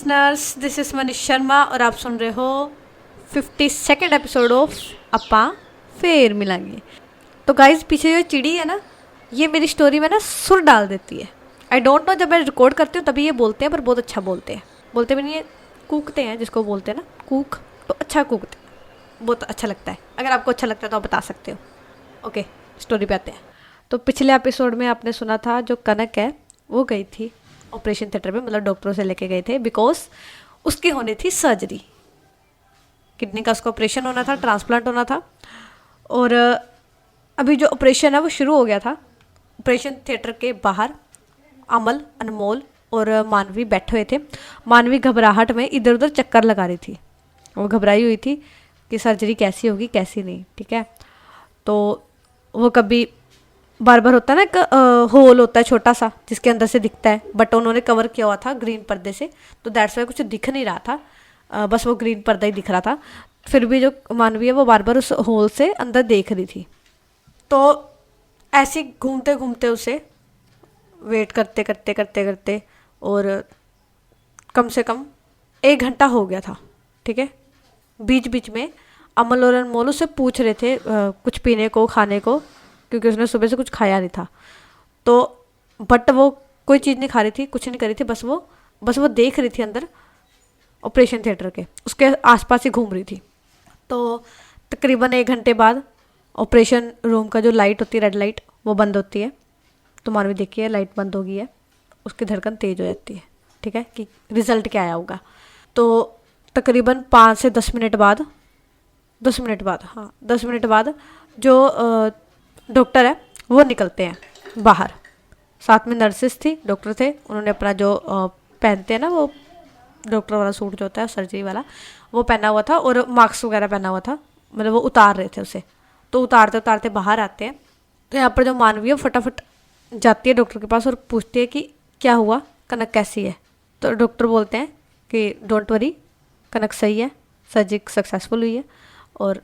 Listeners, this is Manish Sharma और आप सुन रहे हो 52nd एपिसोड ऑफ अपा फिर मिलेंगे। तो गाइज, पीछे जो चिड़ी है ना, ये मेरी स्टोरी में ना सुर डाल देती है। आई डोंट नो, जब मैं रिकॉर्ड करती हूँ तभी ये बोलते हैं, पर बहुत अच्छा बोलते हैं। बोलते भी नहीं है, कूकते हैं, जिसको बोलते हैं ना कूक, तो अच्छा कूकते हैं, बहुत अच्छा लगता है। अगर आपको अच्छा लगता है तो आप बता सकते हो। ओके, स्टोरी पे आते हैं। तो पिछले एपिसोड में आपने सुना था जो कनक है वो गई थी ऑपरेशन थिएटर में, मतलब डॉक्टरों से लेके गए थे, बिकॉज उसकी होनी थी सर्जरी। किडनी का उसका ऑपरेशन होना था, ट्रांसप्लांट होना था। और अभी जो ऑपरेशन है वो शुरू हो गया था। ऑपरेशन थिएटर के बाहर अमल, अनमोल और मानवी बैठे हुए थे। मानवी घबराहट में इधर उधर चक्कर लगा रही थी। वो घबराई हुई थी कि सर्जरी कैसी होगी कैसी नहीं, ठीक है। तो वो कभी बार बार होता है ना, एक होल होता है छोटा सा जिसके अंदर से दिखता है, बट उन्होंने कवर किया हुआ था ग्रीन पर्दे से, तो दैट्स वाई कुछ दिख नहीं रहा था। बस वो ग्रीन पर्दा ही दिख रहा था। फिर भी जो मानवी है वो बार बार उस होल से अंदर देख रही थी। तो ऐसे घूमते घूमते उसे वेट करते करते करते करते और कम से कम 1 घंटा हो गया था, ठीक है। बीच बीच में अमल और अनमोल उससे पूछ रहे थे कुछ पीने को, खाने को, क्योंकि उसने सुबह से कुछ खाया नहीं था। तो बट वो कोई चीज़ नहीं खा रही थी, कुछ नहीं करी थी, बस वो देख रही थी अंदर ऑपरेशन थिएटर के, उसके आसपास ही घूम रही थी। तो तकरीबन 1 घंटे बाद ऑपरेशन रूम का जो लाइट होती है, रेड लाइट, वो बंद होती है। तो मानवी देखिए लाइट बंद हो गई है, उसकी धड़कन तेज हो जाती है, ठीक है, कि रिजल्ट क्या आया होगा। तो तकरीबन 5 से 10 मिनट बाद, 10 मिनट बाद, हाँ 10 मिनट बाद जो डॉक्टर है वो निकलते हैं बाहर। साथ में नर्सेस थी, डॉक्टर थे, उन्होंने अपना जो पहनते हैं ना वो डॉक्टर वाला सूट जो होता है सर्जरी वाला, वो पहना हुआ था और मास्क वगैरह पहना हुआ था, मतलब वो उतार रहे थे उसे। तो उतारते उतारते बाहर आते हैं। तो यहाँ पर जो मानवी है फटाफट जाती है डॉक्टर के पास और पूछती है कि क्या हुआ, कनक कैसी है। तो डॉक्टर बोलते हैं कि डोंट वरी, कनक सही है, सर्जरी सक्सेसफुल हुई है और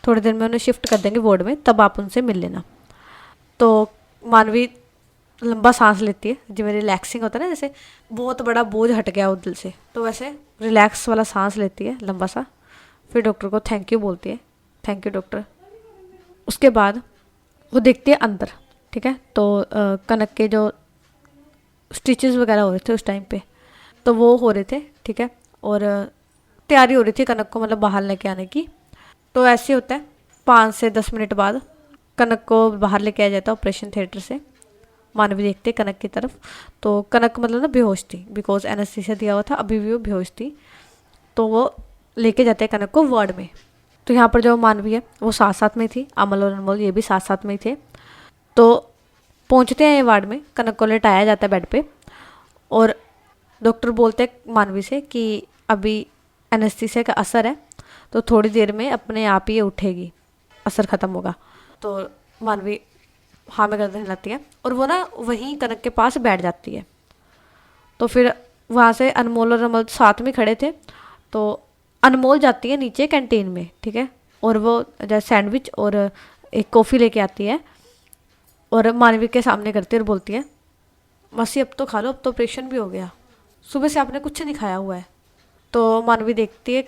थोड़ी देर में उन्हें शिफ्ट कर देंगे वार्ड में, तब आप उनसे मिल लेना। तो मानवी लंबा सांस लेती है, जिसमें रिलैक्सिंग होता है ना, जैसे बहुत बड़ा बोझ हट गया हो दिल से, तो वैसे रिलैक्स वाला सांस लेती है लंबा सा। फिर डॉक्टर को थैंक यू बोलती है, थैंक यू डॉक्टर। उसके बाद वो देखती है अंदर, ठीक है। तो कनक के जो स्टिचेस वगैरह हो रहे थे उस टाइम पे, तो वो हो रहे थे, ठीक है। और तैयारी हो रही थी कनक को मतलब बाहर लेके आने की। तो ऐसे होता है 5 से 10 मिनट बाद कनक को बाहर लेके आया जाता है ऑपरेशन थिएटर से। मानवी देखते कनक की तरफ, तो कनक मतलब ना बेहोश थी, बिकॉज एनेस्थीसिया दिया हुआ था, अभी भी वो बेहोश थी। तो वो लेके जाते हैं कनक को वार्ड में। तो यहाँ पर जो मानवी है वो साथ साथ में थी, अमल और अनमोल ये भी साथ साथ में ही थे। तो पहुँचते हैं वार्ड में, कनक को लेटाया जाता है बेड पे और डॉक्टर बोलते हैं मानवी से कि अभी एनेस्थीसिया का असर है, तो थोड़ी देर में अपने आप ही ये उठेगी, असर ख़त्म होगा। तो मानवी हाँ में गर्दन हिलाती है और वो ना वहीं कनक के पास बैठ जाती है। तो फिर वहाँ से अनमोल और अमल साथ में खड़े थे। तो अनमोल जाती है नीचे कैंटीन में, ठीक है, और वो जैसे सैंडविच और एक कॉफ़ी लेके आती है और मानवी के सामने करती है और बोलती है, मासी अब तो खा लो, अब तो ऑपरेशन भी हो गया, सुबह से आपने कुछ नहीं खाया हुआ है। तो मानवी देखती है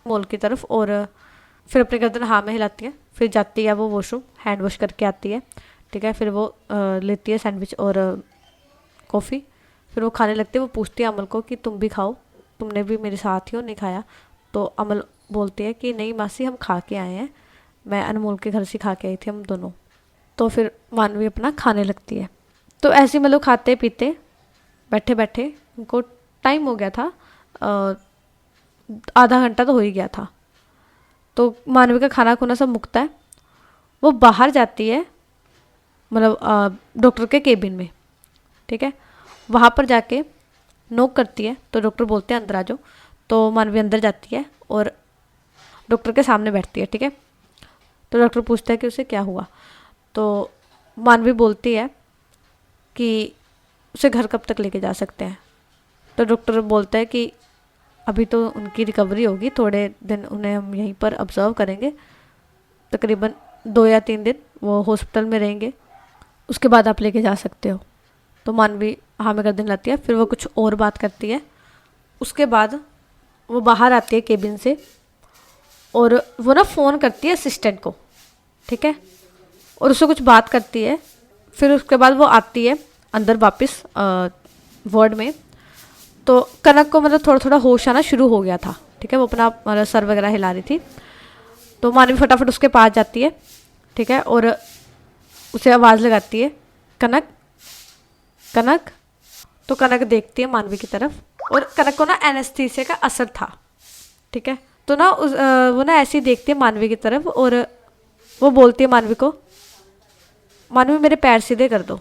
मोल की तरफ और फिर अपनी गर्दन हाँ में हिलाती है। फिर जाती है वो वॉशरूम, हैंड वॉश करके आती है, ठीक है। फिर वो लेती है सैंडविच और कॉफ़ी, फिर वो खाने लगती है। वो पूछती है अमल को कि तुम भी खाओ, तुमने भी मेरे साथ ही हो, नहीं खाया। तो अमल बोलती है कि नहीं मासी, हम खा के आए हैं, मैं अनमोल के घर से खा के आई थी हम दोनों। तो फिर मानवी अपना खाने लगती है। तो ऐसे मतलब खाते पीते बैठे बैठे उनको टाइम हो गया था, आधा घंटा तो हो ही गया था। तो मानवी का खाना खुना सब मुकता है, वो बाहर जाती है मतलब डॉक्टर के केबिन में, ठीक है। वहाँ पर जाके नॉक करती है, तो डॉक्टर बोलते हैं अंदर आ जाओ। तो मानवी अंदर जाती है और डॉक्टर के सामने बैठती है, ठीक है। तो डॉक्टर पूछता है कि उसे क्या हुआ। तो मानवी बोलती है कि उसे घर कब तक लेके जा सकते हैं। तो डॉक्टर बोलता है कि अभी तो उनकी रिकवरी होगी, थोड़े दिन उन्हें हम यहीं पर ऑब्जर्व करेंगे, तकरीबन 2 या 3 दिन वो हॉस्पिटल में रहेंगे, उसके बाद आप लेके जा सकते हो। तो मानवी हाँ में गर्दन लाती है। फिर वो कुछ और बात करती है उसके बाद वो बाहर आती है केबिन से और वो ना फ़ोन करती है असिस्टेंट को, ठीक है, और उससे कुछ बात करती है। फिर उसके बाद वो आती है अंदर वापस वार्ड में। तो कनक को मतलब थोड़ा थोड़ा होश आना शुरू हो गया था, ठीक है, वो अपना मतलब सर वगैरह हिला रही थी। तो मानवी फटाफट उसके पास जाती है, ठीक है, और उसे आवाज़ लगाती है, कनक कनक। तो कनक देखती है मानवी की तरफ, और कनक को ना एनेस्थीसिया का असर था, ठीक है। तो ना वो ना ऐसे ही देखती है मानवी की तरफ और वो बोलती है मानवी को, मानवी मेरे पैर सीधे कर दो।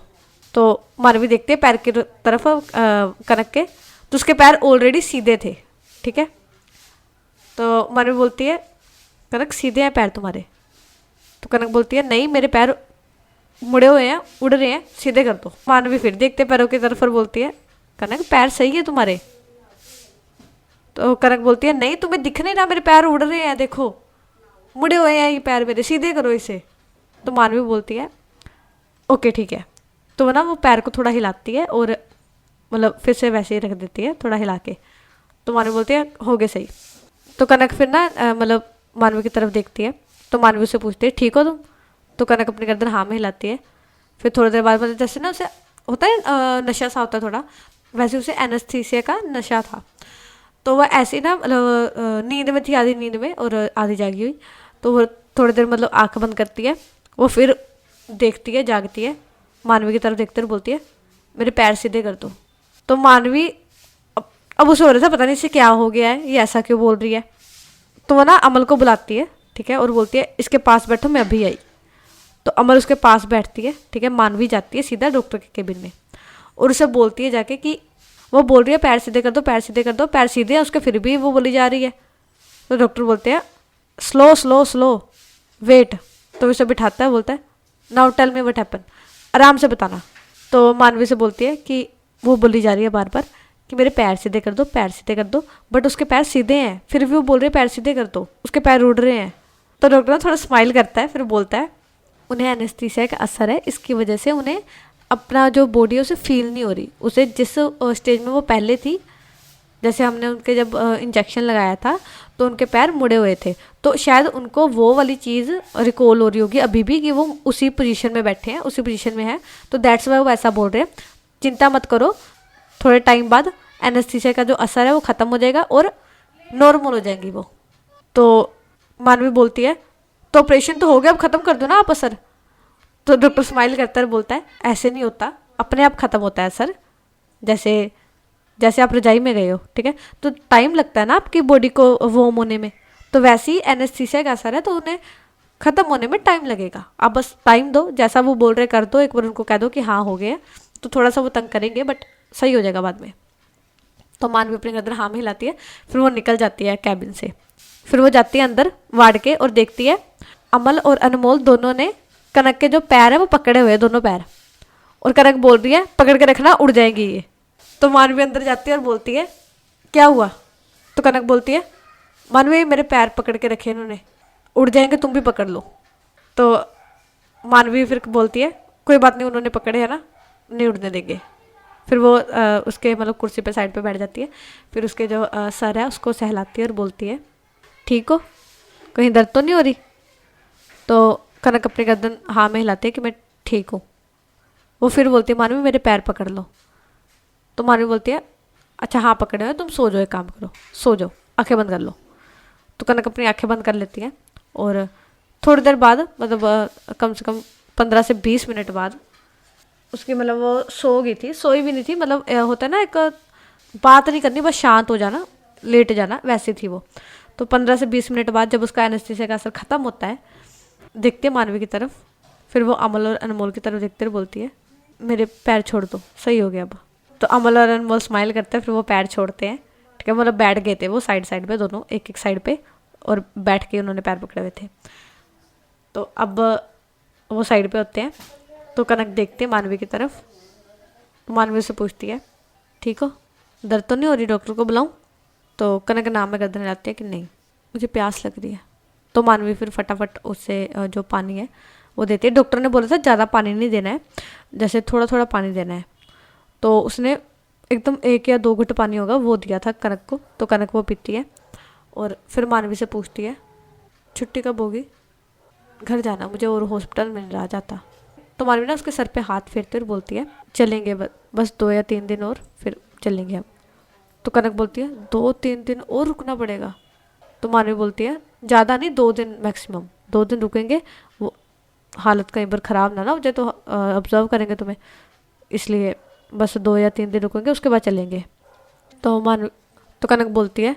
तो मानवी देखती है पैर की तरफ कनक के, तो उसके पैर ऑलरेडी सीधे थे, ठीक है। तो मानवी बोलती है, कनक सीधे हैं पैर तुम्हारे। तो कनक बोलती है, नहीं मेरे पैर मुड़े हुए हैं, उड़ रहे हैं, सीधे कर दो। मानवी फिर देखते पैरों की तरफ और बोलती है, कनक पैर सही है तुम्हारे। तो कनक बोलती है, नहीं तुम्हें दिख नहीं रहा मेरे पैर उड़ रहे हैं, देखो मुड़े हुए हैं ये पैर मेरे, सीधे करो इसे। तो मानवी बोलती है, ओके ठीक है। तो वो ना वो पैर को थोड़ा हिलाती है और मतलब फिर से वैसे ही रख देती है थोड़ा हिला के। तो मानवी बोलती है, हो गए सही। तो कनक फिर ना मतलब मानवी की तरफ देखती है। तो मानवी से पूछती है, ठीक हो तुम? तो कनक अपनी गर्दन हाँ में हिलाती है। फिर थोड़ी देर बाद मतलब जैसे ना उसे होता है नशा सा होता है थोड़ा, वैसे उसे एनेस्थीसिया का नशा था। तो वह ऐसी ना मतलब नींद में थी, आधी नींद में और आधी जागी हुई। तो वो थोड़ी देर मतलब आँख बंद करती है, वो फिर देखती है, जागती है, मानवी की तरफ देखते हुए बोलती है, मेरे पैर सीधे कर दो। तो मानवी अब उसे हो रहा था पता नहीं इसे क्या हो गया है, ये ऐसा क्यों बोल रही है। तो वो ना अमल को बुलाती है, ठीक है, और बोलती है, इसके पास बैठो मैं अभी आई। तो अमल उसके पास बैठती है, ठीक है। मानवी जाती है सीधा डॉक्टर के केबिन में और उसे बोलती है जाके कि वो बोल रही है पैर सीधे कर दो, पैर सीधे कर दो, पैर सीधे हैं उसके, फिर भी वो बोली जा रही है। तो डॉक्टर बोलते हैं, स्लो स्लो स्लो वेट। तो उसे बिठाता है, बोलता है, now tell me what happen, आराम से बताना। तो मानवी से बोलती है कि वो बोली जा रही है बार बार कि मेरे पैर सीधे कर दो, पैर सीधे कर दो, बट उसके पैर सीधे हैं, फिर भी वो बोल रहे हैं पैर सीधे कर दो, उसके पैर उड़ रहे हैं। तो डॉक्टर ना थोड़ा स्माइल करता है, फिर बोलता है, उन्हें एनेस्थीसिया का असर है, इसकी वजह से उन्हें अपना जो बॉडी है उसे फील नहीं हो रही, उसे जिस स्टेज में वो पहले थी, जैसे हमने उनके जब इंजेक्शन लगाया था तो उनके पैर मुड़े हुए थे, तो शायद उनको वो वाली चीज़ रिकॉल हो रही होगी अभी भी कि वो उसी पोजीशन में बैठे हैं, उसी पोजीशन में है। तो दैट्स वाई वो ऐसा बोल रहे हैं। चिंता मत करो, थोड़े टाइम बाद एनेस्थीसिया का जो असर है वो ख़त्म हो जाएगा और नॉर्मल हो जाएंगी वो। तो मानवी बोलती है, तो ऑपरेशन तो हो गया, अब ख़त्म कर दो ना आप असर। तो डॉक्टर स्माइल करता है, बोलता है, ऐसे नहीं होता, अपने आप ख़त्म होता है असर, जैसे जैसे आप रजाई में गए हो, ठीक है, तो टाइम लगता है ना आपकी बॉडी को वार्म होने में, तो वैसे ही एनेस्थीसिया का असर है, तो उन्हें ख़त्म होने में टाइम लगेगा, आप बस टाइम दो, जैसा वो बोल रहे कर दो, एक बार उनको कह दो कि हाँ हो गया। तो थोड़ा सा वो तंग करेंगे बट सही हो जाएगा बाद में। तो मानवी अपनी गर्दन हाँ में हिलाती है, फिर वो निकल जाती है कैबिन से। फिर वो जाती है अंदर वार्ड के और देखती है अमल और अनमोल दोनों ने कनक के जो पैर है वो पकड़े हुए हैं, दोनों पैर, और कनक बोल रही है, पकड़ के रखना, उड़ जाएंगी ये। तो मानवी अंदर जाती है और बोलती है, क्या हुआ? तो कनक बोलती है, मानवी मेरे पैर पकड़ के रखे इन्होंने, उड़ जाएंगे, तुम भी पकड़ लो। तो मानवी फिर बोलती है, कोई बात नहीं, उन्होंने पकड़े है ना, नहीं उड़ने देंगे। फिर वो उसके मतलब कुर्सी पे साइड पे बैठ जाती है, फिर उसके जो सर है उसको सहलाती है और बोलती है, ठीक हो, कहीं दर्द तो नहीं हो रही? तो कनक अपनी गर्दन हाँ में हिलाती है कि मैं ठीक हूँ। वो फिर बोलती है, मानवी मेरे पैर पकड़ लो। तो मानवी बोलती है, अच्छा हाँ पकड़े हो, तुम सो जाओ, एक काम करो, सो जाओ, आंखें बंद कर लो। तो कनक अपनी आंखें बंद कर लेती है और थोड़ी देर बाद मतलब कम से कम 15 से 20 मिनट बाद उसकी मतलब वो सो गई थी, सोई भी नहीं थी, मतलब होता है ना एक बात नहीं करनी, बस शांत हो जाना, लेट जाना, वैसी थी वो। तो 15 से 20 मिनट बाद जब उसका एनेस्थीसिया का असर ख़त्म होता है, देखते मानवी की तरफ, फिर वो अमल और अनमोल की तरफ देखते हुए बोलती है, मेरे पैर छोड़ दो, सही हो गया अब। तो अमल और अनमोल स्माइल करते हैं, फिर वो पैर छोड़ते हैं, ठीक है, मतलब बैठ गए थे वो साइड साइड पे, दोनों एक एक साइड पे, और बैठ के उन्होंने पैर पकड़े हुए थे। तो अब वो साइड पे होते हैं। तो कनक देखते मानवी की तरफ, मानवी से पूछती है, ठीक हो, दर्द तो नहीं हो रही, डॉक्टर को बुलाऊं? तो कनक नाम में गर्दन हिलाती है कि नहीं, मुझे प्यास लग रही है। तो मानवी फिर फटाफट उससे जो पानी है वो देती है। डॉक्टर ने बोला था ज़्यादा पानी नहीं देना है, जैसे थोड़ा थोड़ा पानी देना है। तो उसने एकदम 1 या 2 घुट पानी होगा वो दिया था कनक को। तो कनक वो पीती है और फिर मानवी से पूछती है छुट्टी कब होगी, घर जाना मुझे और हॉस्पिटल में रह जाता। तो मानवी ना उसके सर पे हाथ फेरते और बोलती है चलेंगे बस 2 या 3 दिन और फिर चलेंगे हम। तो कनक बोलती है 2-3 दिन और रुकना पड़ेगा। तो मानवी बोलती है ज़्यादा नहीं, 2 दिन मैक्सिमम, 2 दिन रुकेंगे, वो हालत कहीं पर ख़राब ना हो जाए तो ऑब्जर्व करेंगे तुम्हें, इसलिए बस 2 या 3 दिन रुकेंगे उसके बाद चलेंगे। तो मानवी तो कनक बोलती है,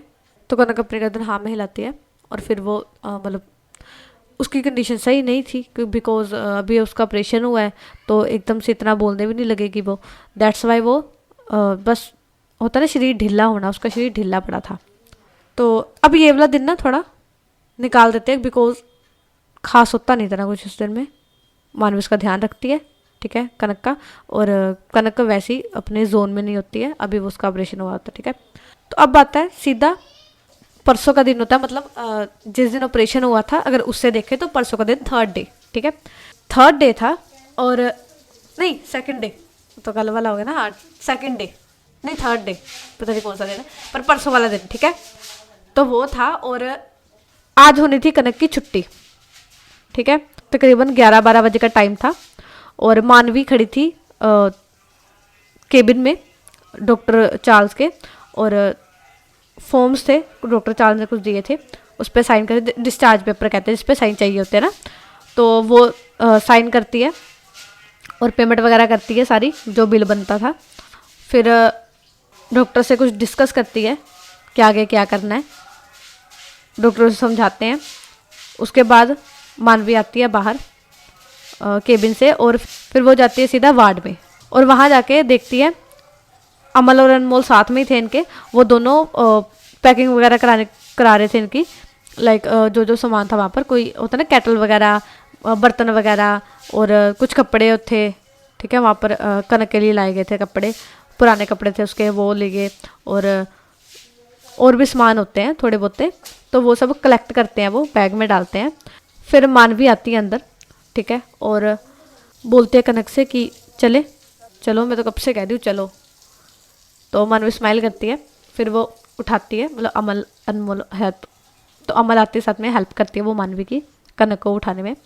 तो कनक अपनी गर्दन हाँ में हिलाती है और फिर वो मतलब उसकी कंडीशन सही नहीं थी बिकॉज अभी उसका ऑपरेशन हुआ है तो एकदम से इतना बोलने भी नहीं लगेगी वो। दैट्स वाई वो बस होता ना शरीर ढीला होना, उसका शरीर ढीला पड़ा था। तो अब ये वाला दिन ना थोड़ा निकाल देते हैं बिकॉज खास होता नहीं था ना कुछ उस दिन में। मानवी उसका ध्यान रखती है, ठीक है, कनक का, और कनक का वैसे ही अपने जोन में नहीं होती है, अभी वो उसका ऑपरेशन हुआ होता है, ठीक है। तो अब आता है सीधा परसों का दिन होता है, मतलब जिस दिन ऑपरेशन हुआ था अगर उससे देखें तो परसों का दिन 3rd डे, ठीक है, 3rd डे था। और नहीं 2nd डे, तो कल वाला हो गया ना, हाँ 2nd डे नहीं 3rd डे, पता नहीं कौन सा दिन है, पर परसों वाला दिन, ठीक है। तो वो था और आज होनी थी कनक की छुट्टी, ठीक है। तकरीबन 11-12 बजे का टाइम था और मानवी खड़ी थी केबिन में डॉक्टर चार्ल्स के, और फॉर्म्स थे डॉक्टर चार्ल्स ने कुछ दिए थे, उस पर साइन कर, डिस्चार्ज पेपर कहते हैं जिस पे साइन चाहिए होते हैं ना, तो वो साइन करती है और पेमेंट वगैरह करती है सारी जो बिल बनता था। फिर डॉक्टर से कुछ डिस्कस करती है कि आगे क्या करना है, डॉक्टर से समझाते हैं। उसके बाद मानवी आती है बाहर केबिन से और फिर वो जाती है सीधा वार्ड में, और वहाँ जाके देखती है अमल और अनमोल साथ में ही थे इनके, वो दोनों पैकिंग वगैरह करा रहे थे इनकी, लाइक जो जो सामान था वहाँ पर, कोई होता ना कैटल वगैरह, बर्तन वगैरह और कुछ कपड़े थे, ठीक है, वहाँ पर कनक के लिए लाए गए थे कपड़े, पुराने कपड़े थे उसके, वो ले गए, और भी सामान होते हैं थोड़े बहुते, तो वो सब कलेक्ट करते हैं, वो बैग में डालते हैं। फिर मानवी आती है अंदर, ठीक है, और बोलते हैं कनक से कि चले चलो, मैं तो कब से कह रही हूँ चलो। तो मानवी स्माइल करती है, फिर वो उठाती है, मतलब अमल अनमोल हेल्प, तो अमल आती है साथ में हेल्प करती है वो मानवी की कनक को उठाने में।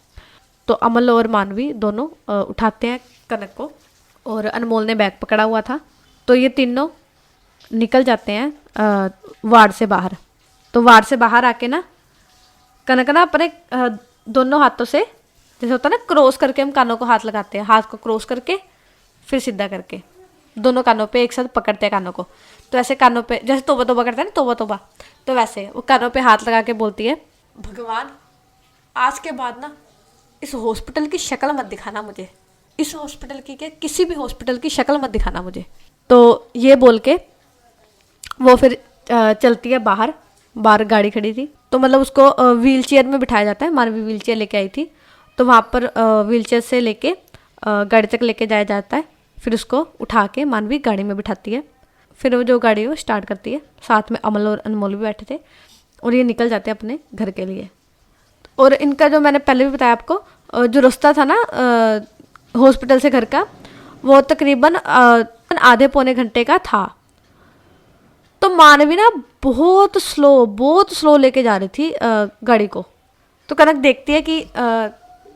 तो अमल और मानवी दोनों उठाते हैं कनक को, और अनमोल ने बैग पकड़ा हुआ था। तो ये तीनों निकल जाते हैं वार्ड से बाहर। तो वार्ड से बाहर आके ना कनक ना अपने दोनों हाथों से, जैसे होता है ना क्रॉस करके हम कानों को हाथ लगाते हैं, हाथ को क्रॉस करके फिर सीधा करके दोनों कानों पे एक साथ पकड़ते हैं कानों को, तो ऐसे कानों पे जैसे तोबा तोबा करते हैं ना, तोबा तोबा, तो वैसे वो कानों पे हाथ लगा के बोलती है भगवान आज के बाद ना इस हॉस्पिटल की शक्ल मत दिखाना मुझे, इस हॉस्पिटल की क्या किसी भी हॉस्पिटल की शक्ल मत दिखाना मुझे। तो ये बोल के वो फिर चलती है बाहर गाड़ी खड़ी थी, तो मतलब उसको व्हील चेयर में बिठाया जाता है, मानवी व्हील चेयर लेके आई थी, तो वहाँ पर व्हील चेयर से लेके गाड़ी तक लेके जाया जाता है। फिर उसको उठा के मानवी गाड़ी में बिठाती है, फिर वो जो गाड़ी है वो स्टार्ट करती है, साथ में अमल और अनमोल भी बैठे थे, और ये निकल जाते हैं अपने घर के लिए। और इनका जो मैंने पहले भी बताया आपको, जो रास्ता था ना हॉस्पिटल से घर का, वो तकरीबन आधे पौने घंटे का था। तो मानवी ना बहुत स्लो लेके जा रही थी गाड़ी को। तो कनक देखती है कि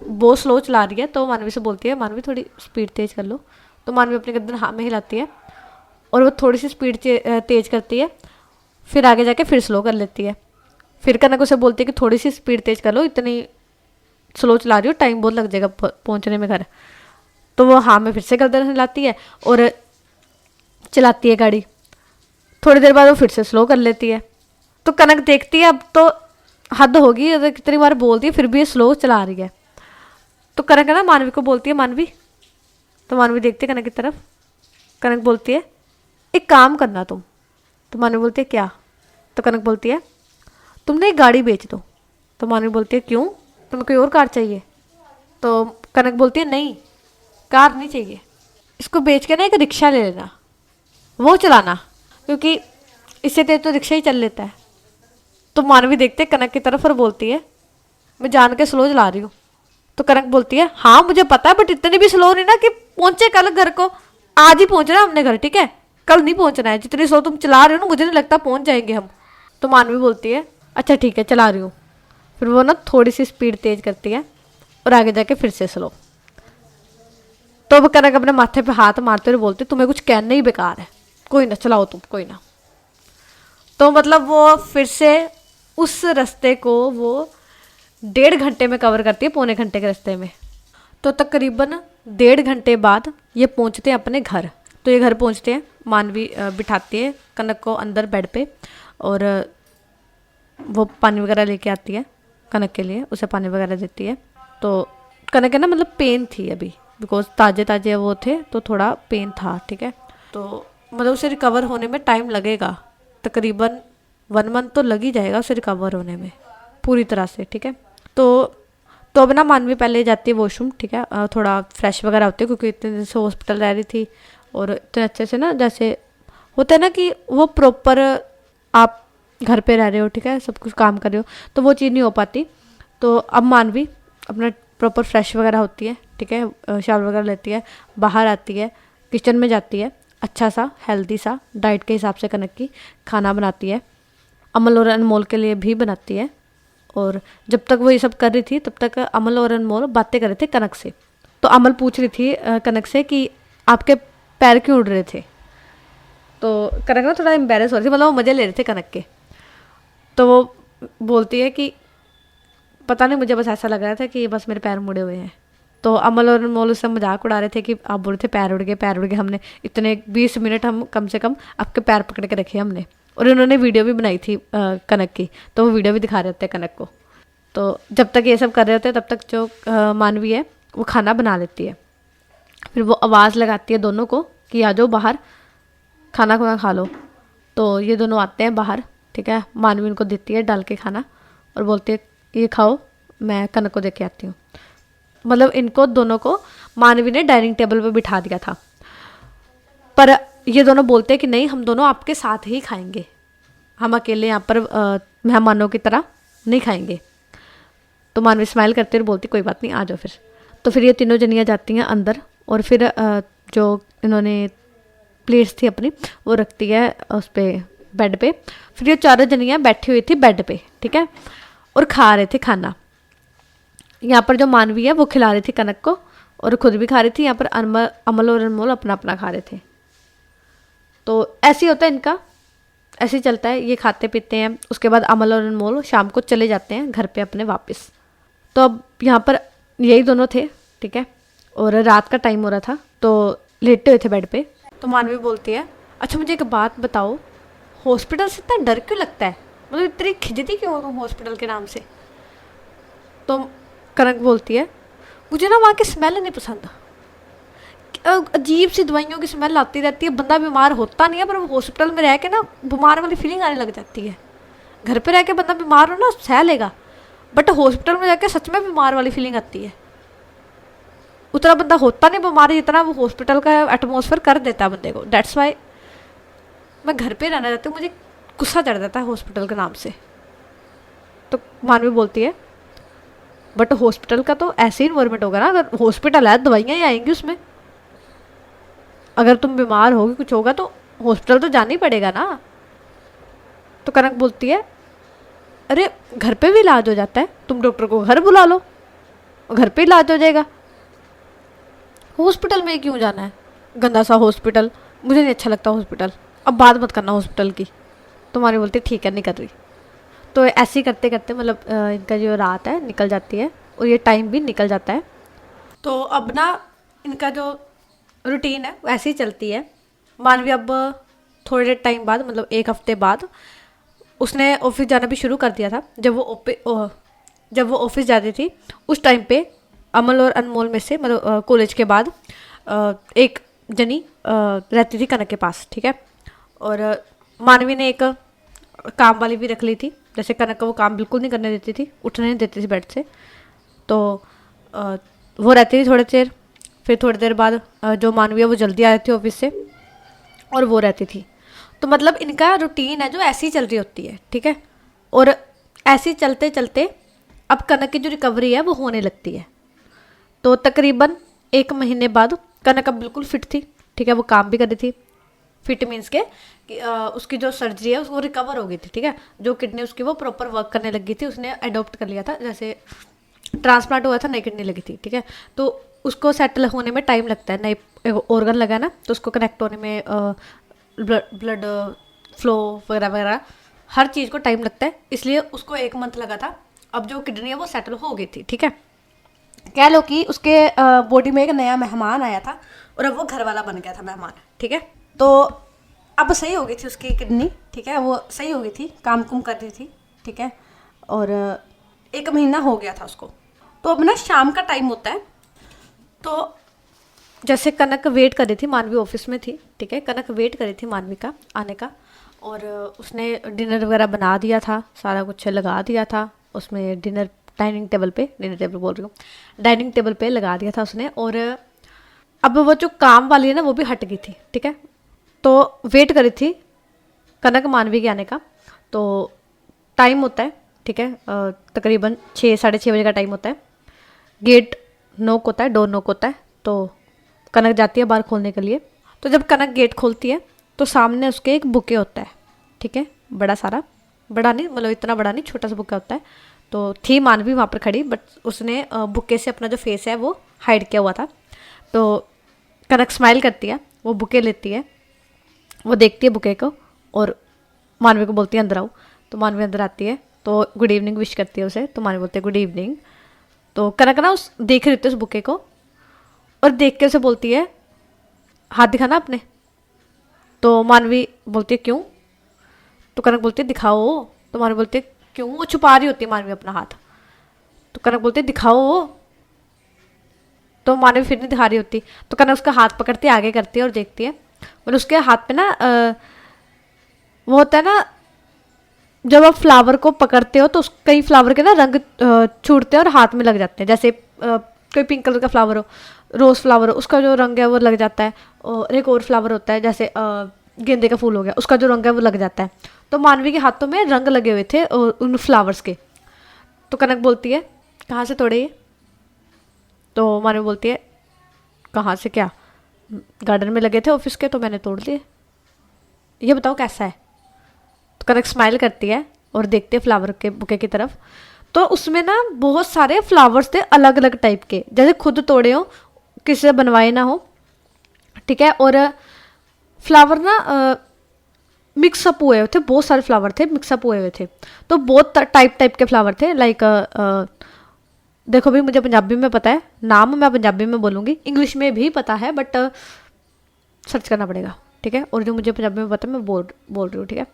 बहुत स्लो चला रही है, तो मानवी से बोलती है मानवी थोड़ी स्पीड तेज कर लो। तो मानवी अपनी गर्दन हाथ में हिलाती है और वो थोड़ी सी स्पीड तेज करती है, फिर आगे जाके फिर स्लो कर लेती है। फिर कनक उसे बोलती है कि थोड़ी सी स्पीड तेज कर लो, इतनी स्लो चला रही हो, टाइम बहुत लग जाएगा पहुंचने में घर। तो वो हाँ में फिर से गर्दन हिलाती है और चलाती है गाड़ी। थोड़ी देर बाद वो फिर से स्लो कर लेती है। तो कनक देखती है अब तो हद होगी, तो कितनी बार बोलती है फिर भी ये स्लो चला रही है। तो कनक है ना मानवी को बोलती है मानवी, तो मानवी देखती है कनक की तरफ, कनक बोलती है एक काम करना तुम। तो मानवी बोलती है क्या? तो कनक बोलती है तुमने एक गाड़ी बेच दो। तो मानवी बोलती है क्यों, तुम्हें कोई और कार चाहिए? तो कनक बोलती है नहीं, कार नहीं चाहिए, इसको बेच के ना एक रिक्शा ले लेना, वो चलाना, क्योंकि इससे तेज तो रिक्शा ही चल लेता है। तो मानवी देखते है कनक की तरफ और बोलती है मैं जान के स्लो चला रही हूँ। तो कनक बोलती है हाँ मुझे पता है, बट इतनी भी स्लो नहीं ना कि पहुंचे कल घर को, आज ही पहुंचना हमने घर, ठीक है। कल नहीं पहुंचना है, जितनी स्लो तुम चला रहे हो ना मुझे नहीं लगता पहुंच जाएंगे हम। तो मानवी बोलती है अच्छा ठीक है चला रही हूँ। फिर वो ना थोड़ी सी स्पीड तेज करती है और आगे जाके फिर से स्लो। तो वो कनक अपने माथे पे हाथ मारते हुए बोलती तुम्हें कुछ कहना ही बेकार है, कोई ना चलाओ तुम, कोई ना। तो मतलब वो फिर से उस रास्ते को वो 1.5 घंटे में कवर करती है, पौने घंटे के रास्ते में। तो तकरीबन 1.5 घंटे बाद ये पहुंचते हैं अपने घर। तो ये घर पहुंचते हैं, मानवी बिठाती है कनक को अंदर बेड पे और वो पानी वगैरह लेके आती है कनक के लिए, उसे पानी वगैरह देती है। तो कनक है ना मतलब पेन थी अभी, बिकॉज ताजे ताजे वो थे तो थोड़ा पेन था, ठीक है। तो मतलब उसे रिकवर होने में टाइम लगेगा, तकरीबन 1 मंथ तो लग ही जाएगा उसे रिकवर होने में पूरी तरह से, ठीक है। तो अब ना मानवी पहले जाती है वॉशरूम, ठीक है, थोड़ा फ्रेश वगैरह होती है क्योंकि इतने दिन से हॉस्पिटल रह रही थी और इतने अच्छे से ना जैसे होता है ना कि वो प्रॉपर आप घर पे रह रहे हो, ठीक है, सब कुछ काम कर रहे हो, तो वो चीज़ नहीं हो पाती। तो अब मानवी अपना प्रॉपर फ्रेश वगैरह होती है, ठीक है, शावर वगैरह लेती है, बाहर आती है, किचन में जाती है, अच्छा सा हेल्दी सा डाइट के हिसाब से कनक की खाना बनाती है, अमल और अनमोल के लिए भी बनाती है। और जब तक वो ये सब कर रही थी तब तक अमल और अनमोल बातें कर रहे थे कनक से। तो अमल पूछ रही थी कनक से कि आपके पैर क्यों उड़ रहे थे। तो कनक ना थोड़ा एम्बेरस हो रही थी, मतलब वो मज़े ले रहे थे कनक के। तो वो बोलती है कि पता नहीं मुझे बस ऐसा लग रहा था कि बस मेरे पैर मुड़े हुए हैं। तो अमल और अनमोल उससे मजाक उड़ा रहे थे कि आप बोल रहे थे पैर उड़ गए पैर उड़ गए, हमने इतने 20 मिनट हम कम से कम आपके पैर पकड़ के रखे हमने। और उन्होंने वीडियो भी बनाई थी कनक की, तो वो वीडियो भी दिखा रहे होते कनक को। तो जब तक ये सब कर रहे होते तब तक जो मानवी है वो खाना बना लेती है। फिर वो आवाज़ लगाती है दोनों को कि आ जाओ बाहर खाना खुना खा लो। तो ये दोनों आते हैं बाहर, ठीक है, मानवी उनको देती है डाल के खाना और बोलती है ये खाओ, मैं कनक को दे के आती हूँ। मतलब इनको दोनों को मानवी ने डाइनिंग टेबल पे बिठा दिया था, पर ये दोनों बोलते हैं कि नहीं हम दोनों आपके साथ ही खाएंगे, हम अकेले यहाँ पर मेहमानों की तरह नहीं खाएंगे। तो मानवी स्माइल करते हुए बोलती कोई बात नहीं आ जाओ फिर। तो फिर ये तीनों जनियाँ जाती हैं अंदर और फिर जो इन्होंने प्लेट्स थी अपनी वो रखती है उस पर बेड पे। फिर ये चारों जनियाँ बैठी हुई थी बेड पे, ठीक है, और खा रहे थे खाना। यहाँ पर जो मानवी है वो खिला रही थी कनक को और खुद भी खा रही थी। यहाँ पर अमल और अनमोल अपना अपना खा रहे थे। तो ऐसे ही होता है इनका, ऐसे ही चलता है, ये खाते पीते हैं। उसके बाद अमल और अनमोल शाम को चले जाते हैं घर पे अपने वापस। तो अब यहाँ पर यही दोनों थे, ठीक है, और रात का टाइम हो रहा था तो लेटे हुए थे बेड पे। तो मानवी बोलती है अच्छा मुझे एक बात बताओ, हॉस्पिटल से इतना डर क्यों लगता है, मतलब इतनी खिजती क्यों हो तुम हॉस्पिटल के नाम से। तो कनक बोलती है मुझे ना वहाँ की स्मेल नहीं पसंद, अजीब सी दवाइयों की स्मेल आती रहती है। बंदा बीमार होता नहीं है पर वो हॉस्पिटल में रह के ना बीमार वाली फीलिंग आने लग जाती है। घर पे रह के बंदा बीमार हो ना सह लेगा, बट हॉस्पिटल में जाके सच में बीमार वाली फीलिंग आती है। उतना बंदा होता नहीं बीमार जितना वो हॉस्पिटल का एटमोसफेयर कर देता है बंदे को। डेट्स वाई मैं घर पे रहना चाहती हूँ, मुझे गुस्सा चढ़ जाता है हॉस्पिटल के नाम से। तो मानवी बोलती है बट हॉस्पिटल का तो ऐसे ही इन्वायरमेंट होगा ना, अगर हॉस्पिटल है दवाइयाँ ही आएंगी उसमें। अगर तुम बीमार होगी कुछ होगा तो हॉस्पिटल तो जाना ही पड़ेगा ना। तो कनक बोलती है अरे घर पे भी इलाज हो जाता है, तुम डॉक्टर को घर बुला लो, घर पे इलाज हो जाएगा, हॉस्पिटल में क्यों जाना है, गंदा सा हॉस्पिटल, मुझे नहीं अच्छा लगता हॉस्पिटल, अब बात मत करना हॉस्पिटल की। तुम्हारी बोलती ठीक है नहीं कर रही। तो ऐसे ही करते करते मतलब इनका जो रात है निकल जाती है और ये टाइम भी निकल जाता है। तो अब ना इनका जो रूटीन है वो ऐसे ही चलती है। मानवी अब थोड़े टाइम बाद मतलब 1 हफ्ते बाद उसने ऑफिस जाना भी शुरू कर दिया था। जब वो ऑफिस जाती थी उस टाइम पे अमल और अनमोल में से मतलब कॉलेज के बाद एक जनी रहती थी कनक के पास, ठीक है। और मानवी ने एक काम वाली भी रख ली थी, जैसे कनक का वो काम बिल्कुल नहीं करने देती थी, उठने नहीं देती थी बेड से। तो वो रहती थी थोड़ी देर, फिर थोड़ी देर बाद जो मानवी है वो जल्दी आ रही थी ऑफिस से और वो रहती थी। तो मतलब इनका रूटीन है जो ऐसी चल रही होती है, ठीक है। और ऐसे चलते चलते अब कनक की जो रिकवरी है वो होने लगती है। तो तकरीबन 1 महीने बाद कनक अब बिल्कुल फिट थी, ठीक है, वो काम भी कर रही थी, फिट मीन्स के कि उसकी जो सर्जरी है उसको रिकवर हो गई थी, ठीक है। जो किडनी उसकी वो प्रॉपर वर्क करने लगी थी, उसने अडॉप्ट कर लिया था, जैसे ट्रांसप्लांट हुआ था नई किडनी लगी थी, ठीक है। तो उसको सेटल होने में टाइम लगता है, नई ऑर्गन लगा ना, तो उसको कनेक्ट होने में ब्लड फ्लो वगैरह वगैरह हर चीज़ को टाइम लगता है, इसलिए उसको 1 मंथ लगा था। अब जो किडनी है वो सेटल हो गई थी, ठीक है। कह लो कि उसके बॉडी में एक नया मेहमान आया था और अब वो घर वाला बन गया था मेहमान, ठीक है। तो अब सही हो गई थी उसकी किडनी, ठीक है, वो सही हो गई थी, काम कुम कर रही थी, ठीक है। और 1 महीना हो गया था उसको। तो अब ना शाम का टाइम होता है, तो जैसे कनक वेट कर रही थी, मानवी ऑफिस में थी, ठीक है, कनक वेट कर रही थी मानवी का आने का, और उसने डिनर वगैरह बना दिया था, सारा कुछ लगा दिया था उसमें, डिनर डाइनिंग टेबल पे, डिनर टेबल बोल रही हूँ, डाइनिंग टेबल पे लगा दिया था उसने। और अब वो जो काम वाली है ना वो भी हट गई थी, ठीक है। तो वेट करी थी कनक मानवी के आने का। तो टाइम होता है, ठीक है, तकरीबन 6 साढ़े 6 बजे का टाइम होता है। गेट नॉक होता है, डोर नॉक होता है, तो कनक जाती है बाहर खोलने के लिए। तो जब कनक गेट खोलती है तो सामने उसके एक बुके होता है, ठीक है, बड़ा सारा, बड़ा नहीं मतलब इतना बड़ा नहीं, छोटा सा बुके होता है। तो थी मानवी वहाँ पर खड़ी, बट उसने बुके से अपना जो फेस है वो हाइड किया हुआ था। तो कनक स्माइल करती है, वो बुके लेती है, वो देखती है बुके को और मानवी को बोलती है अंदर आओ। तो मानवी अंदर आती है, तो गुड इवनिंग विश करती है उसे, तो मानवी बोलती है गुड इवनिंग। तो कनक ना उस देख रही थी उस बुके को, और देख के उसे बोलती है हाथ दिखाना अपने। तो मानवी बोलती है क्यों? तो कनक बोलती है दिखाओ। तो मानवी बोलती है क्यों? वो छुपा रही होती है मानवी अपना हाथ। तो कनक बोलती है दिखाओ। तो मानवी फिर नहीं दिखा रही होती, तो कनक उसका हाथ पकड़ती है, आगे करती है और देखती है, मतलब उसके हाथ पे ना वो होता है ना, जब आप फ्लावर को पकड़ते हो तो कई फ्लावर के ना रंग छूटते हैं और हाथ में लग जाते हैं। जैसे कोई पिंक कलर का फ्लावर हो, रोज़ फ्लावर हो, उसका जो रंग है वो लग जाता है। और एक और फ्लावर होता है जैसे गेंदे का फूल हो गया, उसका जो रंग है वो लग जाता है। तो मानवी के हाथों में रंग लगे हुए थे उन फ्लावर्स के। तो कनक बोलती है कहाँ से तोड़े ये? तो मानवी बोलती है कहाँ से क्या, गार्डन में लगे थे ऑफिस के, तो मैंने तोड़ लिए, ये बताओ कैसा है। तो कनक स्माइल करती है और देखते फ्लावर के बुके की तरफ। तो उसमें ना बहुत सारे फ्लावर्स थे अलग अलग टाइप के, जैसे खुद तोड़े हो, किसी से बनवाए ना हो, ठीक है। और फ्लावर ना मिक्सअप हुए हुए थे, बहुत सारे फ्लावर थे मिक्सअप हुए हुए थे। तो बहुत टाइप के फ्लावर थे, लाइक देखो भी मुझे पंजाबी में पता है नाम, मैं पंजाबी में बोलूँगी, इंग्लिश में भी पता है बट सर्च करना पड़ेगा, ठीक है। और जो मुझे पंजाबी में पता है मैं बोल रही हूँ, ठीक है।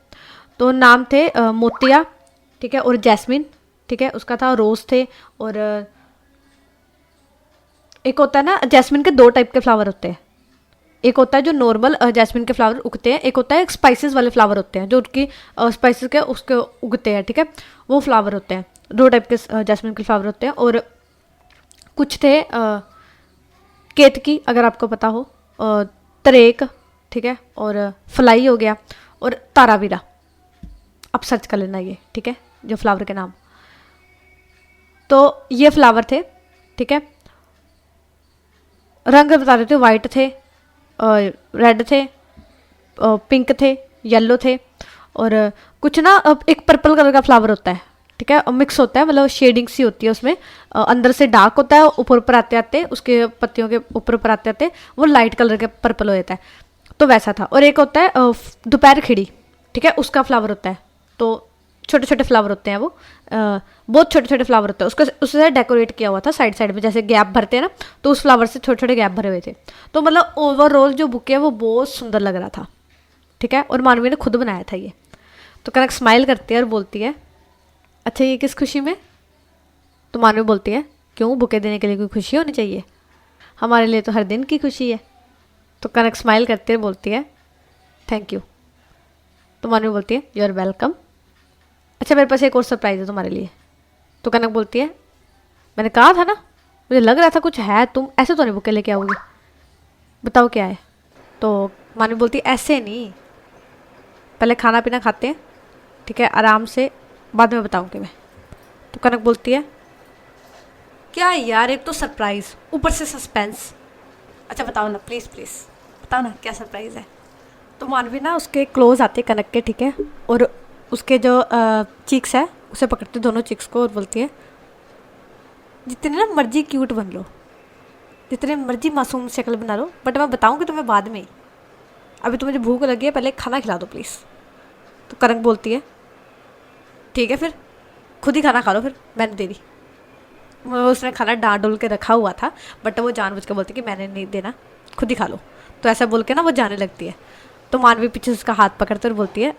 तो नाम थे मोतिया, ठीक है, और जैस्मिन, ठीक है, उसका था रोज़ थे। और एक होता है ना जैस्मिन के 2 टाइप के फ्लावर होते हैं, एक होता है जो नॉर्मल जैस्मिन के फ्लावर उगते हैं, एक होता है स्पाइसेस वाले फ्लावर होते हैं जो उनकी स्पाइसेस के उसके उगते हैं, ठीक है, वो फ्लावर होते हैं। 2 टाइप के जैस्मिन के फ्लावर होते हैं। और कुछ थे केतकी, अगर आपको पता हो, तरेक, ठीक है, और फ्लाई हो गया, और तारावीरा। आप सर्च कर लेना ये, ठीक है, जो फ्लावर के नाम। तो ये फ्लावर थे, ठीक है। रंग बता रहे थे, वाइट थे, रेड थे, पिंक थे, येलो थे, और कुछ ना एक पर्पल कलर का फ्लावर होता है, ठीक है, मिक्स होता है, मतलब शेडिंग सी होती है उसमें, अंदर से डार्क होता है, ऊपर ऊपर आते आते उसके पत्तियों के ऊपर ऊपर आते आते वो लाइट कलर के पर्पल हो जाता है, तो वैसा था। और एक होता है दोपहर खिड़ी, ठीक है, उसका फ्लावर होता है। तो छोटे छोटे फ्लावर होते हैं वो, बहुत छोटे छोटे फ्लावर होते हैं, उसका उससे डेकोरेट किया हुआ था साइड साइड में, जैसे गैप भरते हैं ना, तो उस फ्लावर से छोटे छोटे गैप भरे हुए थे। तो मतलब ओवरऑल जो बुके है वो बहुत सुंदर लग रहा था, ठीक है। और मानवी ने खुद बनाया था ये। तो कनक स्माइल करती है और बोलती है अच्छा ये किस खुशी में? तो मानवी बोलती है क्यों, बुके देने के लिए कोई खुशी होनी चाहिए, हमारे लिए तो हर दिन की खुशी है। तो कनक स्माइल करती है और बोलती है थैंक यू। तो मानवी बोलती है यू आर वेलकम। अच्छा मेरे पास एक और सरप्राइज़ है तुम्हारे लिए। तो कनक बोलती है मैंने कहा था ना, मुझे लग रहा था कुछ है, तुम ऐसे तो नहीं बुके लेके आओगे, बताओ क्या है। तो मानवी बोलती है ऐसे नहीं, पहले खाना पीना खाते हैं, ठीक है, आराम से, बाद में बताऊँगी मैं। तो कनक बोलती है क्या यार, एक तो सरप्राइज़ ऊपर से सस्पेंस, अच्छा बताओ ना प्लीज़ प्लीज़ बताओ ना क्या सरप्राइज़ है। तो मानवी ना उसके क्लोज आती है कनक के, ठीक है, और उसके जो चीक्स है उसे पकड़ती है, दोनों चीक्स को, और बोलती है जितने ना मर्जी क्यूट बन लो, जितने मर्जी मासूम शक्ल बना लो, बट मैं बताऊंगी तुम्हें बाद में ही, अभी तो मुझे भूख लगी है, पहले खाना खिला दो प्लीज़। तो कनक बोलती है ठीक है फिर खुद ही खाना खा लो, फिर मैंने दे दी। उसने खाना डांट डोल के रखा हुआ था, बट वो जानबूझ के बोलती कि मैंने नहीं देना, खुद ही खा लो। तो ऐसा बोल के ना वो जाने लगती है। तो मानवी पीछे से उसका हाथ पकड़ते और बोलती है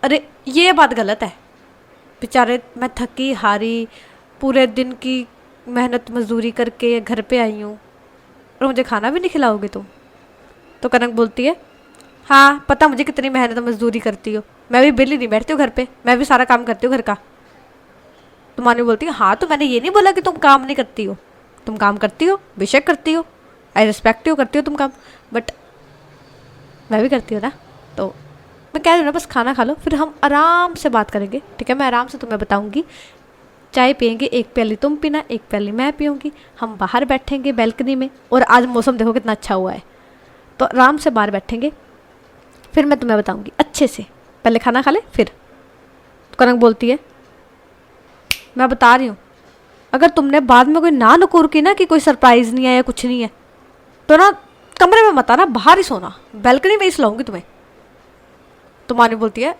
अरे ये बात गलत है, बेचारे मैं थकी हारी पूरे दिन की मेहनत मजदूरी करके घर पे आई हूँ और मुझे खाना भी नहीं खिलाओगे तुम। तो कनक बोलती है हाँ पता मुझे कितनी मेहनत मजदूरी करती हो, मैं भी बिल्ली नहीं बैठती हूँ घर पे, मैं भी सारा काम करती हूँ घर का। तो मानवी बोलती है हाँ तो मैंने ये नहीं बोला कि तुम काम नहीं करती हो, तुम काम करती हो, बेशक करती हो, आई रिस्पेक्ट यू, करती हो तुम काम, बट मैं भी करती हूँ ना। तो मैं कह रही हूँ ना बस खाना खा लो, फिर हम आराम से बात करेंगे, ठीक है, मैं आराम से तुम्हें बताऊँगी। चाय पियेंगे, एक प्याली तुम पीना, एक प्याली मैं पीऊँगी, हम बाहर बैठेंगे बैल्कनी में, और आज मौसम देखो कितना अच्छा हुआ है, तो आराम से बाहर बैठेंगे, फिर मैं तुम्हें बताऊँगी अच्छे से, पहले खाना खा ले फिर। तो कनक बोलती है मैं बता रही हूँ अगर तुमने बाद में कोई ना नुकुर की ना कि कोई सरप्राइज़ नहीं है या कुछ नहीं है, तो ना कमरे में मत आना, बाहर ही सोना, बैल्कनी में ही सुलाऊंगी तुम्हें। तो मानी बोलती है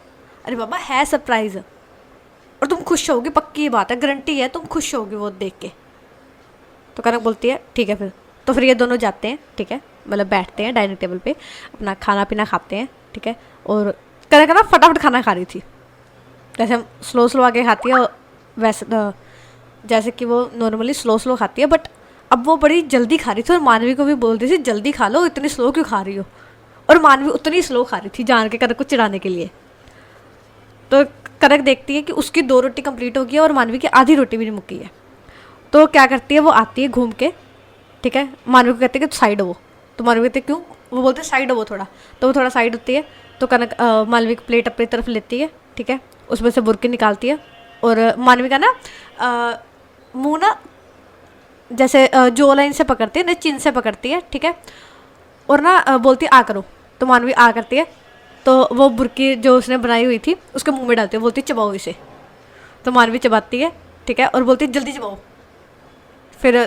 अरे बाबा है सरप्राइज़ और तुम खुश होगी, पक्की बात है, गारंटी है तुम खुश होगी वो देख के। तो कनक बोलती है ठीक है फिर। तो फिर ये दोनों जाते हैं, ठीक है, मतलब बैठते हैं डाइनिंग टेबल पे, अपना खाना पीना खाते हैं, ठीक है। और कनक ना फटाफट खाना खा रही थी, जैसे हम स्लो स्लो आके खाती है वैसे, जैसे कि वो नॉर्मली स्लो स्लो खाती है, बट अब वो बड़ी जल्दी खा रही थी और मानवी को भी बोल रही थी जल्दी खा लो, इतनी स्लो क्यों खा रही हो, और मानवी उतनी स्लो खा रही थी जान के कनक को चिढ़ाने के लिए। तो कनक देखती है कि उसकी 2 रोटी कंप्लीट हो गई है और मानवी की आधी रोटी भी नहीं मुक्की है। तो क्या करती है वो आती है घूम के, ठीक है, मानवी को कहती है कि साइड हो। तो मानवी कहती है क्यों, वो बोलते हैं साइड हो थोड़ा, तो वो थोड़ा साइड होती है। तो कनक मानवी की प्लेट अपनी तरफ लेती है, ठीक है, उसमें से बुरकी निकालती है, और मानवी का ना मुँह ना जैसे जो लाइन से पकड़ती है ना चिन से पकड़ती है, ठीक है, और ना बोलती है आ करो। तो मानवी आ करती है, तो वो बुरकी जो उसने बनाई हुई थी उसके मुंह में डालती है, बोलती है चबाओ इसे। तो मानवी चबाती है, ठीक है, और बोलती है जल्दी चबाओ। फिर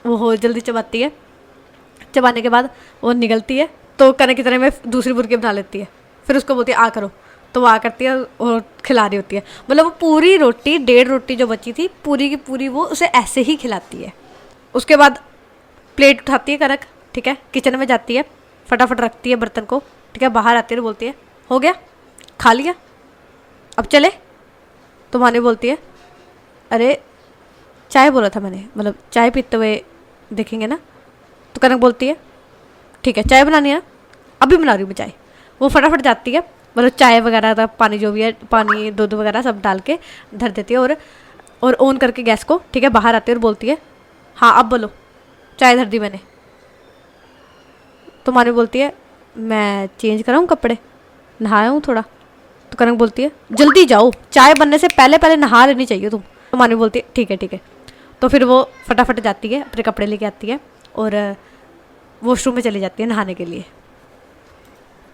वो जल्दी चबाती है, चबाने के बाद वो निकलती है, तो कनक की तरह में दूसरी बुरकी बना लेती है, फिर उसको बोलती है आ करो। तो वो आ करती है और खिला रही होती है, मतलब वो पूरी रोटी 1.5 रोटी जो बची थी पूरी की पूरी वो उसे ऐसे ही खिलाती है। उसके बाद प्लेट उठाती है कनक, ठीक है, किचन में जाती है, फटाफट रखती है बर्तन को, ठीक है, बाहर आती है, बोलती है हो गया खा लिया अब चले। तो माने बोलती है अरे चाय बोला था मैंने, मतलब चाय पीते हुए देखेंगे ना। तो कनक बोलती है ठीक है चाय बनानी है ना, अभी बना रही हूँ मैं चाय। वो फटाफट जाती है, मतलब चाय वगैरह था, पानी जो भी है, पानी दूध वगैरह सब डाल के धर देती है, और ऑन करके गैस को, ठीक है, बाहर आती है और बोलती है हाँ अब बोलो चाय धर दी मैंने। तो मानी बोलती है मैं चेंज कराऊँ कपड़े, नहाया हूँ थोड़ा। तो कनक बोलती है जल्दी जाओ, चाय बनने से पहले पहले नहा लेनी चाहिए तुम। तो मानी बोलती है ठीक है ठीक है। तो फिर वो फटाफट जाती है, अपने कपड़े लेके आती है और वॉशरूम में चली जाती है नहाने के लिए।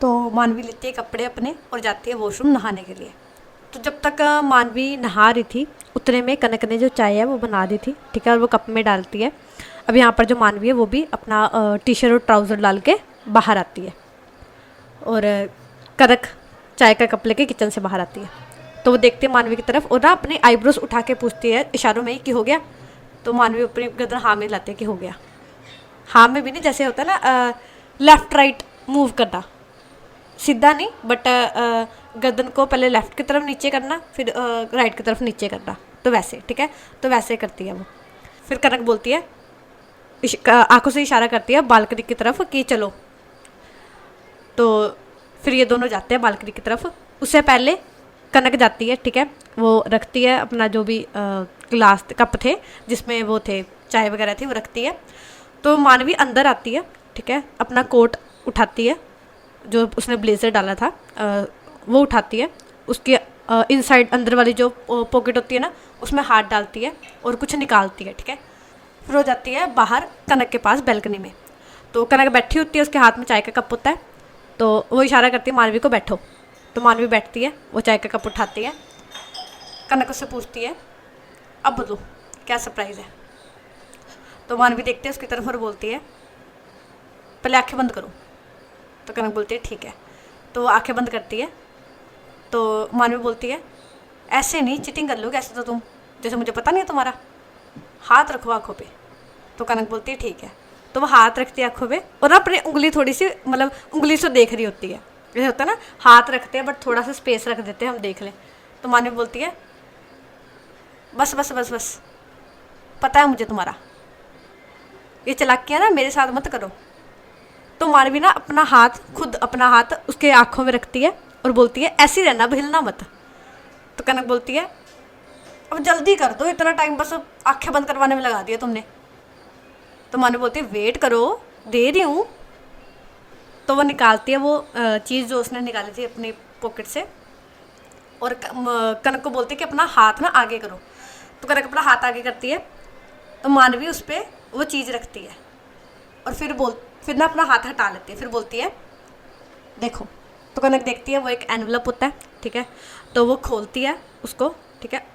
तो मानवी लेती है कपड़े अपने और जाती है वॉशरूम नहाने के लिए। तो जब तक मानवी नहा रही थी उतने में कनक ने जो चाय है वो बना दी थी, ठीक है, और वो कप में डालती है। अब यहाँ पर जो मानवी है वो भी अपना टी शर्ट और ट्राउज़र डाल के बाहर आती है, और कनक चाय का कप लेके किचन से बाहर आती है। तो वो देखती है मानवी की तरफ और ना अपने आईब्रोज उठा के पूछती है इशारों में कि हो गया। तो मानवी अपनी गर्दन हाँ में लाती है कि हो गया। हाँ में भी नहीं, जैसे होता है ना लेफ़्ट राइट मूव करना, सीधा नहीं, बट गर्दन को पहले लेफ़्ट की तरफ नीचे करना, फिर राइट की तरफ नीचे करना, तो वैसे, ठीक है, तो वैसे करती है वो। फिर कनक बोलती है, आंखों से इशारा करती है बालकनी की तरफ कि चलो। तो फिर ये दोनों जाते हैं बालकनी की तरफ। उससे पहले कनक जाती है, ठीक है, वो रखती है अपना जो भी ग्लास कप थे जिसमें वो थे चाय वगैरह थी वो रखती है। तो मानवी अंदर आती है, ठीक है, अपना कोट उठाती है जो उसने ब्लेजर डाला था वो उठाती है, उसकी इनसाइड अंदर वाली जो पॉकेट होती है ना उसमें हाथ डालती है और कुछ निकालती है, ठीक है। फिर हो जाती है बाहर कनक के पास बैल्कनी में। तो कनक बैठी होती है, उसके हाथ में चाय का कप होता है, तो वो इशारा करती है मानवी को बैठो। तो मानवी बैठती है, वो चाय का कप उठाती है, कनक उससे पूछती है अब बोलो क्या सरप्राइज़ है। तो मानवी देखती है उसकी तरफ और बोलती है पहले आंखें बंद करो। तो कनक बोलती है ठीक है। तो वो आंखें बंद करती है। तो मानवी बोलती है ऐसे नहीं, चीटिंग कर लोगे ऐसे तो तुम, जैसे मुझे पता नहीं है तुम्हारा, हाथ रखो आँखों पे। तो कनक बोलती है ठीक है। तो वो हाथ रखती है आँखों पे और ना अपनी उंगली थोड़ी सी मतलब उंगली से देख रही होती है, जैसे होता है ना हाथ रखते हैं बट थोड़ा सा स्पेस रख देते हैं हम देख लें। तो मानवी बोलती है बस बस बस बस, पता है मुझे तुम्हारा, ये चालाकियाँ ना मेरे साथ मत करो। तो मानवी ना अपना हाथ उसके आँखों में रखती है और बोलती है ऐसी रहना, हिलना मत। तो कनक बोलती है अब जल्दी कर दो, इतना टाइम बस आंखें बंद करवाने में लगा दिया तुमने। तो मानवी बोलती है वेट करो, दे रही हूँ। तो वो निकालती है वो चीज़ जो उसने निकाली थी अपनी पॉकेट से और कनक को बोलती है कि अपना हाथ ना आगे करो। तो कनक अपना हाथ आगे करती है। तो मानवी उस पर वो चीज़ रखती है और फिर ना अपना हाथ हटा लेती है, फिर बोलती है देखो। तो कनक देखती है वो एक एनवलप होता है, ठीक है। तो वो खोलती है उसको, ठीक है,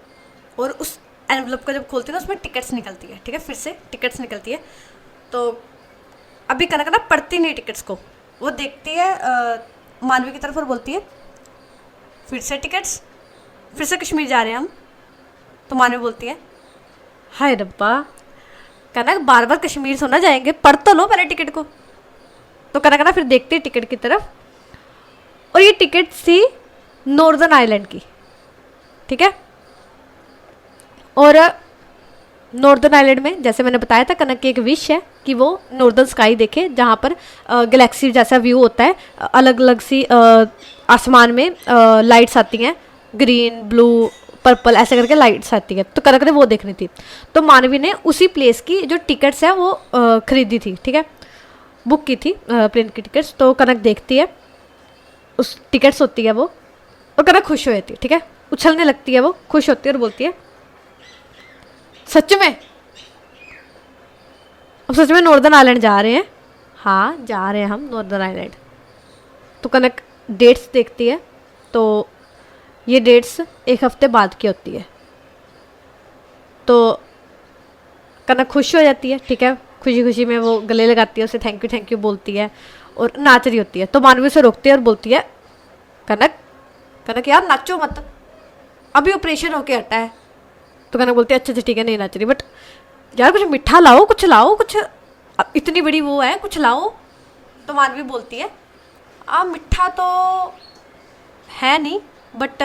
और उस एनवलप को जब खोलती है ना उसमें टिकट्स निकलती है, ठीक है, फिर से टिकट्स निकलती है। तो अभी कनक ना पढ़ती नहीं टिकट्स को, वो देखती है मानवी की तरफ और बोलती है फिर से टिकट्स, फिर से कश्मीर जा रहे हैं हम। तो मानवी बोलती है हाय रब्बा, कनक बार बार कश्मीर सोना जाएंगे, पढ़ तो लो पहले टिकट को। तो कनक ना फिर देखती है टिकट की तरफ और ये टिकट थी नॉर्दर्न आइलैंड की, ठीक है। और नॉर्दर्न आइलैंड में जैसे मैंने बताया था कनक की एक विश है कि वो नॉर्दर्न स्काई देखे जहाँ पर गैलेक्सी जैसा व्यू होता है, अलग अलग सी आसमान में लाइट्स आती हैं, ग्रीन ब्लू पर्पल ऐसे करके लाइट्स आती है। तो कनक ने वो देखनी थी। तो मानवी ने उसी प्लेस की जो टिकट्स है वो खरीदी थी, ठीक है, बुक की थी प्लेन की टिकट्स। तो कनक देखती है उस टिकट्स होती है वो और कनक खुश हो जाती है, ठीक है, उछलने लगती है, वो खुश होती है और बोलती है सच में, अब सच में नॉर्दर्न आइलैंड जा रहे हैं? हाँ जा रहे हैं हम नॉर्दर्न आइलैंड। तो कनक डेट्स देखती है, तो ये डेट्स एक हफ्ते बाद की होती है। तो कनक खुश हो जाती है, ठीक है, खुशी खुशी में वो गले लगाती है, उसे थैंक यू बोलती है और नाच रही होती है। तो मानवी उसे रोकती है और बोलती है कनक कनक यार नाचो मत, अभी ऑपरेशन होके हटा है। तो कनक बोलती है अच्छा ठीक है नहीं नाच रही, बट यार कुछ मीठा लाओ, कुछ लाओ, कुछ इतनी बड़ी वो है, कुछ लाओ। तो मानवी बोलती है मीठा तो है नहीं, बट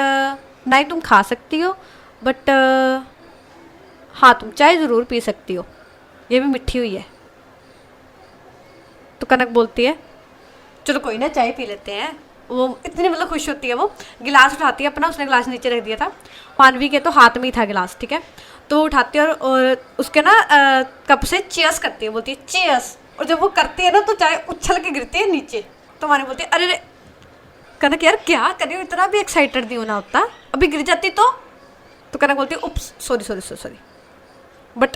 नहीं तुम खा सकती हो, बट हाँ तुम चाय ज़रूर पी सकती हो, ये भी मीठी हुई है। तो कनक बोलती है चलो कोई ना चाय पी लेते हैं। वो इतनी मतलब खुश होती है, वो गिलास उठाती है अपना, उसने गिलास नीचे रख दिया था, मानवी के तो हाथ में ही था गिलास, ठीक है। तो वो उठाती है और उसके ना कप से चीयर्स करती है, बोलती है चीयर्स, और जब वो करती है ना तो चाय उछल के गिरती है नीचे। तो मानवी बोलती है अरे कनक यार क्या कर रही हो, इतना भी एक्साइटेड नहीं होना होता, अभी गिर जाती तो कनक बोलती है उप्स सॉरी, बट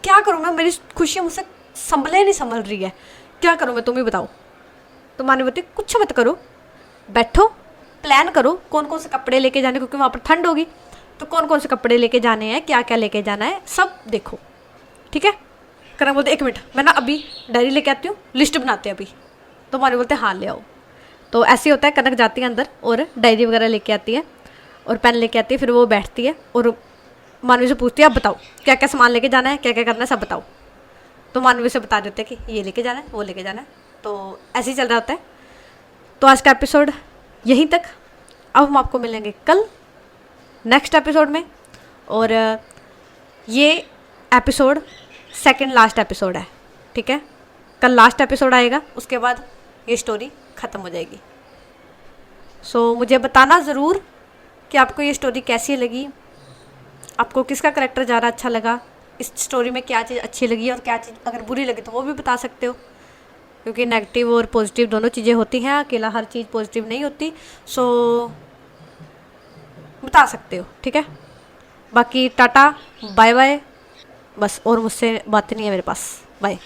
क्या करूँ मैं, मेरी खुशी मुझसे संभले नहीं संभल रही है, क्या करूँ मैं, तुम ही बताओ। तो मानवी बोलती है कुछ मत करो, बैठो प्लान करो कौन कौन से कपड़े लेके जाने, क्योंकि वहाँ पर ठंड होगी, तो कौन कौन से कपड़े लेके जाने हैं, क्या क्या लेके जाना है, सब देखो, ठीक है। कनक बोलते 1 मिनट मैं ना अभी डायरी लेके आती हूँ, लिस्ट बनाते हैं अभी। तो मानवी बोलते हाँ ले आओ। तो ऐसे होता है, कनक जाती है अंदर और डायरी वगैरह लेके आती है और पेन लेके आती है, फिर वो बैठती है और मानवी से पूछती है अब बताओ क्या क्या सामान लेके जाना है, क्या क्या करना है, सब बताओ। तो मानवी से बता देते हैं कि ये लेके जाना है, वो लेके जाना है। तो ऐसे ही चल रहा होता है। तो आज का एपिसोड यहीं तक, अब हम आपको मिलेंगे कल नेक्स्ट एपिसोड में, और ये एपिसोड सेकंड लास्ट एपिसोड है, ठीक है। कल लास्ट एपिसोड आएगा, उसके बाद ये स्टोरी ख़त्म हो जाएगी। सो मुझे बताना ज़रूर कि आपको ये स्टोरी कैसी लगी, आपको किसका करैक्टर ज़्यादा अच्छा लगा, इस स्टोरी में क्या चीज़ अच्छी लगी और क्या चीज़ अगर बुरी लगी तो वो भी बता सकते हो, क्योंकि नेगेटिव और पॉजिटिव दोनों चीज़ें होती हैं, अकेला हर चीज़ पॉजिटिव नहीं होती। सो बता सकते हो, ठीक है। बाकी टाटा बाय बाय, बस और मुझसे बात नहीं है मेरे पास, बाय।